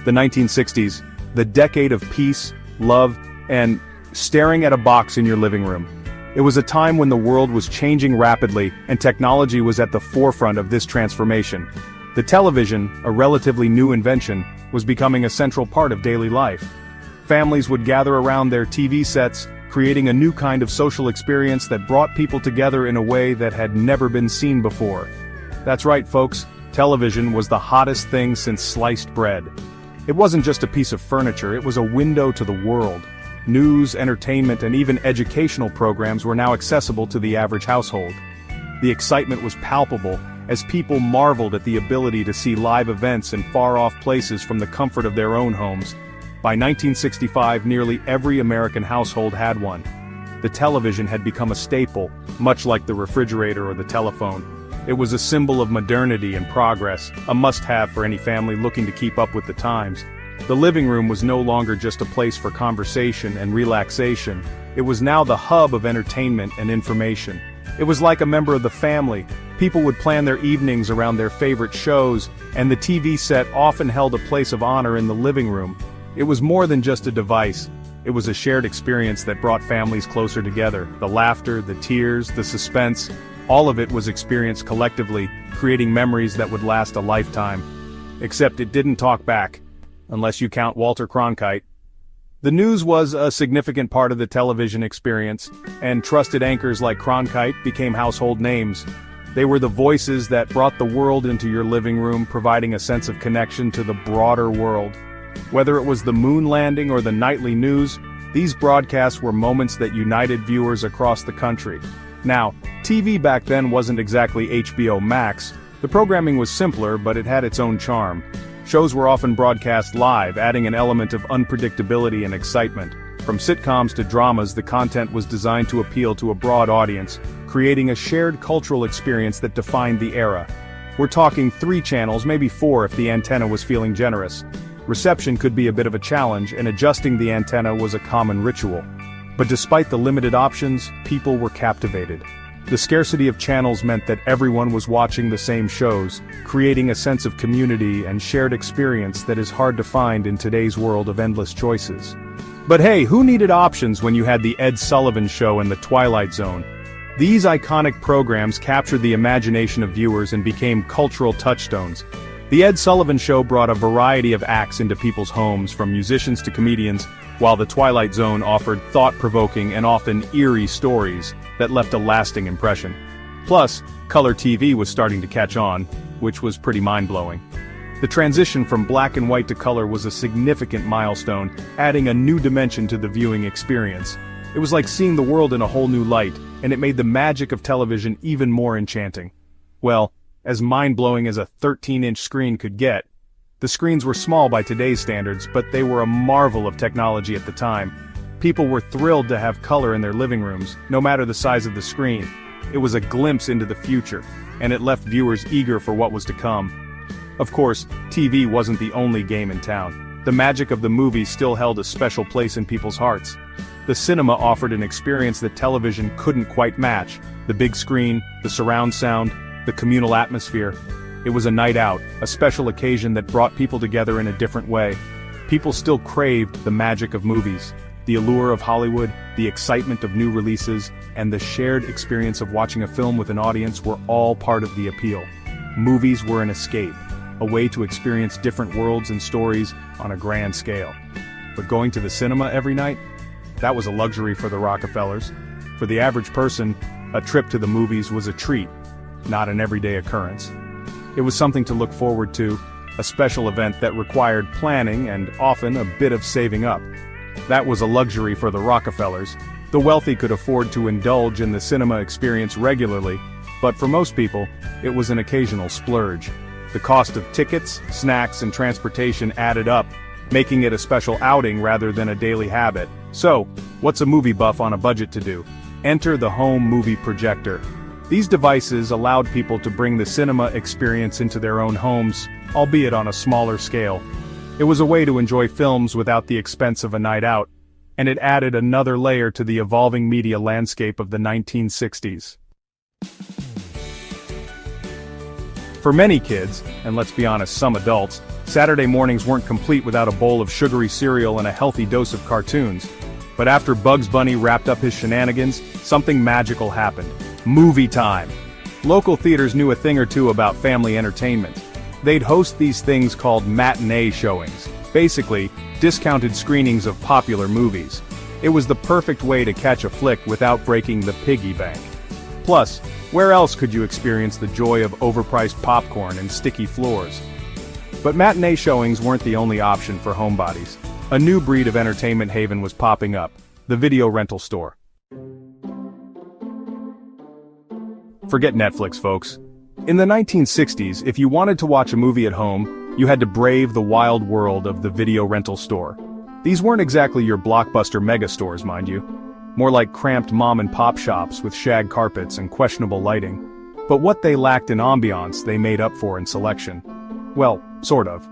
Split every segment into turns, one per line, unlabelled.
The 1960s, the decade of peace, love, and staring at a box in your living room. It was a time when the world was changing rapidly and technology was at the forefront of this transformation. The television, a relatively new invention, was becoming a central part of daily life. Families would gather around their TV sets, creating a new kind of social experience that brought people together in a way that had never been seen before. That's right, folks, television was the hottest thing since sliced bread. It wasn't just a piece of furniture, it was a window to the world. News, entertainment, and even educational programs were now accessible to the average household. The excitement was palpable, as people marveled at the ability to see live events in far-off places from the comfort of their own homes. By 1965, nearly every American household had one. The television had become a staple, much like the refrigerator or the telephone. It was a symbol of modernity and progress, a must-have for any family looking to keep up with the times. The living room was no longer just a place for conversation and relaxation. It was now the hub of entertainment and information. It was like a member of the family. People would plan their evenings around their favorite shows, and the TV set often held a place of honor in the living room. It was more than just a device. It was a shared experience that brought families closer together. The laughter, the tears, the suspense, all of it was experienced collectively, creating memories that would last a lifetime. Except it didn't talk back, unless you count Walter Cronkite. The news was a significant part of the television experience, and trusted anchors like Cronkite became household names. They were the voices that brought the world into your living room, providing a sense of connection to the broader world. Whether it was the moon landing or the nightly news, these broadcasts were moments that united viewers across the country. Now, TV back then wasn't exactly HBO Max. The programming was simpler, but it had its own charm. Shows were often broadcast live, adding an element of unpredictability and excitement. From sitcoms to dramas, the content was designed to appeal to a broad audience, creating a shared cultural experience that defined the era. We're talking 3 channels, maybe 4 if the antenna was feeling generous. Reception could be a bit of a challenge, and adjusting the antenna was a common ritual. But despite the limited options, people were captivated. The scarcity of channels meant that everyone was watching the same shows, creating a sense of community and shared experience that is hard to find in today's world of endless choices. But hey, who needed options when you had The Ed Sullivan Show and The Twilight Zone? These iconic programs captured the imagination of viewers and became cultural touchstones. The Ed Sullivan Show brought a variety of acts into people's homes, from musicians to comedians, while The Twilight Zone offered thought-provoking and often eerie stories that left a lasting impression. Plus, color TV was starting to catch on, which was pretty mind-blowing. The transition from black and white to color was a significant milestone, adding a new dimension to the viewing experience. It was like seeing the world in a whole new light, and it made the magic of television even more enchanting. Well, as mind-blowing as a 13-inch screen could get. The screens were small by today's standards, but they were a marvel of technology at the time. People were thrilled to have color in their living rooms, no matter the size of the screen. It was a glimpse into the future, and it left viewers eager for what was to come. Of course, TV wasn't the only game in town. The magic of the movies still held a special place in people's hearts. The cinema offered an experience that television couldn't quite match. The big screen, the surround sound, the communal atmosphere. It was a night out, a special occasion that brought people together in a different way. People still craved the magic of movies. The allure of Hollywood, the excitement of new releases, and the shared experience of watching a film with an audience were all part of the appeal. Movies were an escape, a way to experience different worlds and stories on a grand scale. But going to the cinema every night? That was a luxury for the Rockefellers. For the average person, a trip to the movies was a treat, not an everyday occurrence. It was something to look forward to, a special event that required planning and often a bit of saving up. That was a luxury for the Rockefellers. The wealthy could afford to indulge in the cinema experience regularly, but for most people, it was an occasional splurge. The cost of tickets, snacks, and transportation added up, making it a special outing rather than a daily habit. So, what's a movie buff on a budget to do? Enter the home movie projector. These devices allowed people to bring the cinema experience into their own homes, albeit on a smaller scale. It was a way to enjoy films without the expense of a night out, and it added another layer to the evolving media landscape of the 1960s. For many kids, and let's be honest, some adults, Saturday mornings weren't complete without a bowl of sugary cereal and a healthy dose of cartoons. But after Bugs Bunny wrapped up his shenanigans, something magical happened. Movie time! Local theaters knew a thing or two about family entertainment. They'd host these things called matinee showings, basically, discounted screenings of popular movies. It was the perfect way to catch a flick without breaking the piggy bank. Plus, where else could you experience the joy of overpriced popcorn and sticky floors? But matinee showings weren't the only option for homebodies. A new breed of entertainment haven was popping up, the video rental store. Forget Netflix, folks. In the 1960s, if you wanted to watch a movie at home, you had to brave the wild world of the video rental store. These weren't exactly your blockbuster megastores, mind you. More like cramped mom-and-pop shops with shag carpets and questionable lighting. But what they lacked in ambiance, they made up for in selection. Well, sort of.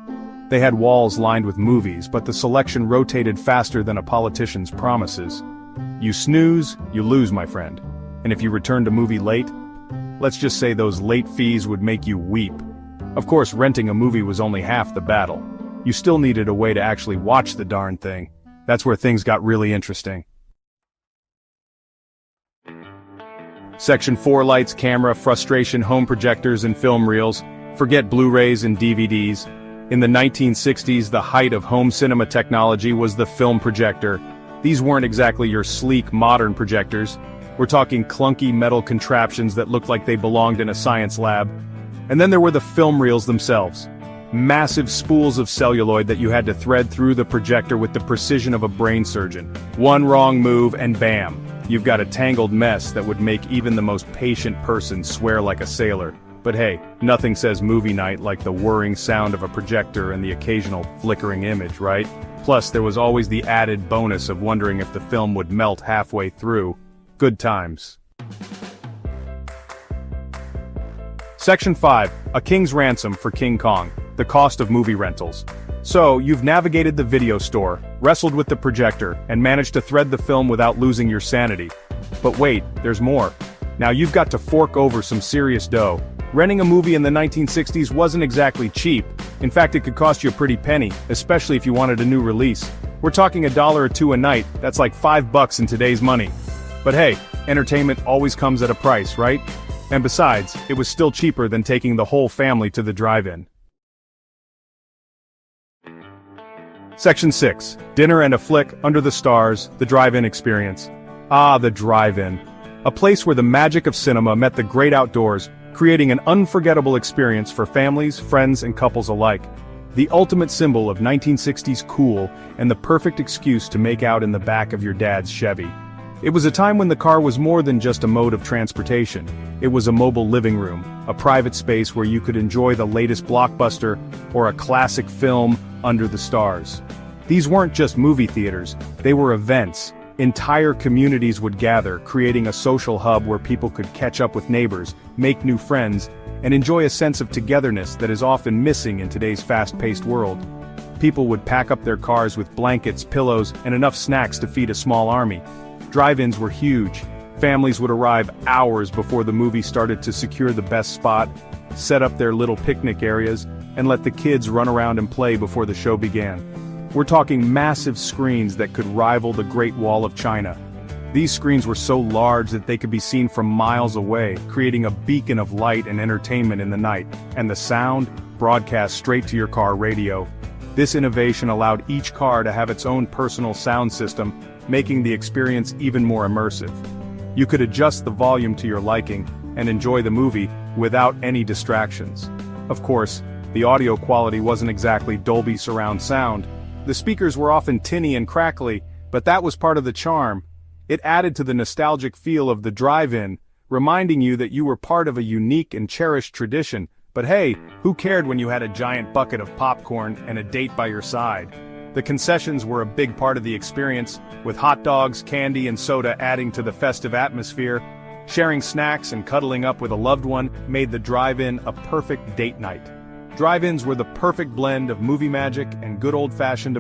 They had walls lined with movies, but the selection rotated faster than a politician's promises. You snooze, you lose, my friend. And if you returned a movie late, let's just say those late fees would make you weep. Of course, renting a movie was only half the battle. You still needed a way to actually watch the darn thing. That's where things got really interesting. Section 4 lights, camera, frustration, home projectors and film reels. Forget Blu-rays and DVDs. In the 1960s, the height of home cinema technology was the film projector. These weren't exactly your sleek, modern projectors. We're talking clunky metal contraptions that looked like they belonged in a science lab. And then there were the film reels themselves. Massive spools of celluloid that you had to thread through the projector with the precision of a brain surgeon. One wrong move and bam, you've got a tangled mess that would make even the most patient person swear like a sailor. But hey, nothing says movie night like the whirring sound of a projector and the occasional flickering image, right? Plus, there was always the added bonus of wondering if the film would melt halfway through. Good times. Section 5, A King's Ransom for King Kong, the cost of movie rentals. So, you've navigated the video store, wrestled with the projector, and managed to thread the film without losing your sanity. But wait, there's more. Now you've got to fork over some serious dough. Renting a movie in the 1960s wasn't exactly cheap. In fact, it could cost you a pretty penny, especially if you wanted a new release. We're talking $1 or $2 a night, that's like $5 in today's money. But hey, entertainment always comes at a price, right? And besides, it was still cheaper than taking the whole family to the drive-in. Section 6, Dinner and a Flick, Under the Stars, the drive-in experience. Ah, the drive-in. A place where the magic of cinema met the great outdoors, creating an unforgettable experience for families, friends, and couples alike. The ultimate symbol of 1960s cool and the perfect excuse to make out in the back of your dad's Chevy. It was a time when the car was more than just a mode of transportation. It was a mobile living room, a private space where you could enjoy the latest blockbuster or a classic film under the stars. These weren't just movie theaters, they were events. Entire communities would gather, creating a social hub where people could catch up with neighbors, make new friends, and enjoy a sense of togetherness that is often missing in today's fast-paced world. People would pack up their cars with blankets, pillows, and enough snacks to feed a small army. Drive-ins were huge. Families would arrive hours before the movie started to secure the best spot, set up their little picnic areas, and let the kids run around and play before the show began. We're talking massive screens that could rival the Great Wall of China. These screens were so large that they could be seen from miles away, creating a beacon of light and entertainment in the night, and the sound broadcast straight to your car radio. This innovation allowed each car to have its own personal sound system, making the experience even more immersive. You could adjust the volume to your liking and enjoy the movie without any distractions. Of course, the audio quality wasn't exactly Dolby surround sound. The speakers were often tinny and crackly, but that was part of the charm. It added to the nostalgic feel of the drive-in, reminding you that you were part of a unique and cherished tradition. But hey, who cared when you had a giant bucket of popcorn and a date by your side? The concessions were a big part of the experience, with hot dogs, candy, and soda adding to the festive atmosphere. Sharing snacks and cuddling up with a loved one made the drive-in a perfect date night. Drive-ins were the perfect blend of movie magic and good old-fashioned.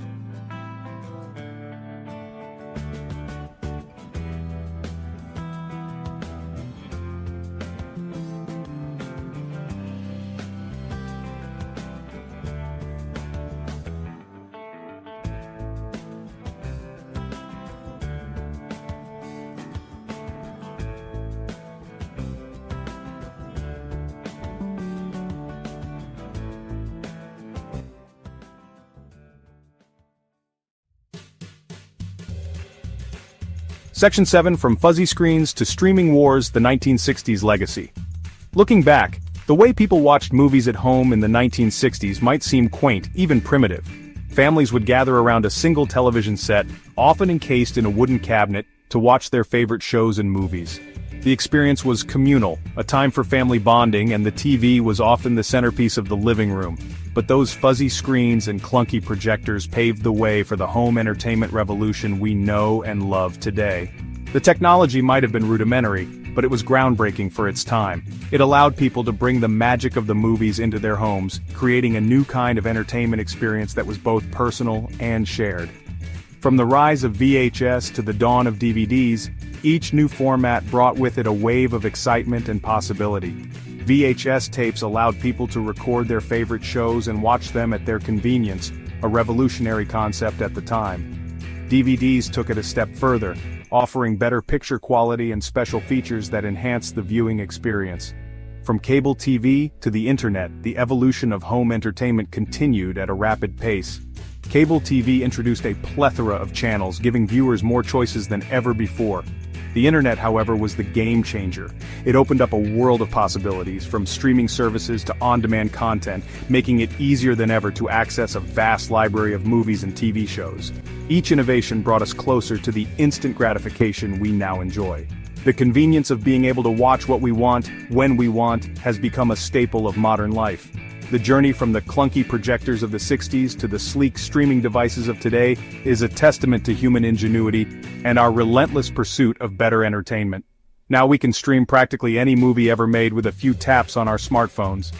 Section 7: From Fuzzy Screens to Streaming Wars, the 1960s Legacy. Looking back, the way people watched movies at home in the 1960s might seem quaint, even primitive. Families would gather around a single television set, often encased in a wooden cabinet, to watch their favorite shows and movies. The experience was communal, a time for family bonding, and the TV was often the centerpiece of the living room. But those fuzzy screens and clunky projectors paved the way for the home entertainment revolution we know and love today. The technology might have been rudimentary, but it was groundbreaking for its time. It allowed people to bring the magic of the movies into their homes, creating a new kind of entertainment experience that was both personal and shared. From the rise of VHS to the dawn of DVDs, each new format brought with it a wave of excitement and possibility. VHS tapes allowed people to record their favorite shows and watch them at their convenience, a revolutionary concept at the time. DVDs took it a step further, offering better picture quality and special features that enhanced the viewing experience. From cable TV to the internet, the evolution of home entertainment continued at a rapid pace. Cable TV introduced a plethora of channels, giving viewers more choices than ever before. The internet, however, was the game changer. It opened up a world of possibilities, from streaming services to on-demand content, making it easier than ever to access a vast library of movies and TV shows. Each innovation brought us closer to the instant gratification we now enjoy. The convenience of being able to watch what we want, when we want, has become a staple of modern life. The journey from the clunky projectors of the 60s to the sleek streaming devices of today is a testament to human ingenuity and our relentless pursuit of better entertainment. Now we can stream practically any movie ever made with a few taps on our smartphones.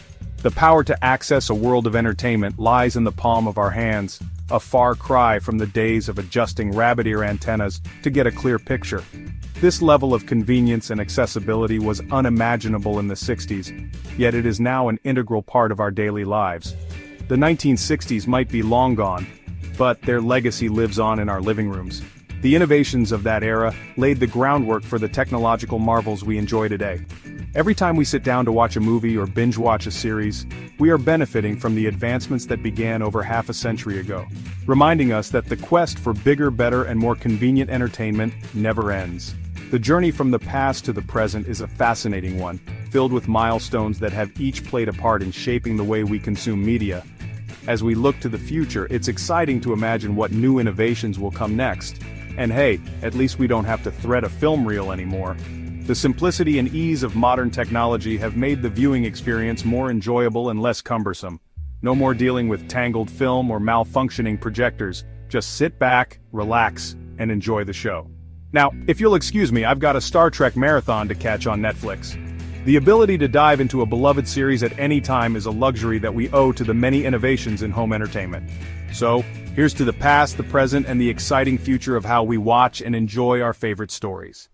The power to access a world of entertainment lies in the palm of our hands, a far cry from the days of adjusting rabbit ear antennas to get a clear picture. This level of convenience and accessibility was unimaginable in the 60s, yet it is now an integral part of our daily lives. The 1960s might be long gone, but their legacy lives on in our living rooms. The innovations of that era laid the groundwork for the technological marvels we enjoy today. Every time we sit down to watch a movie or binge-watch a series, we are benefiting from the advancements that began over half a century ago, reminding us that the quest for bigger, better, and more convenient entertainment never ends. The journey from the past to the present is a fascinating one, filled with milestones that have each played a part in shaping the way we consume media. As we look to the future, it's exciting to imagine what new innovations will come next. And hey, at least we don't have to thread a film reel anymore. The simplicity and ease of modern technology have made the viewing experience more enjoyable and less cumbersome. No more dealing with tangled film or malfunctioning projectors. Just sit back, relax, and enjoy the show. Now, if you'll excuse me, I've got a Star Trek marathon to catch on Netflix. The ability to dive into a beloved series at any time is a luxury that we owe to the many innovations in home entertainment. So, here's to the past, the present, and the exciting future of how we watch and enjoy our favorite stories.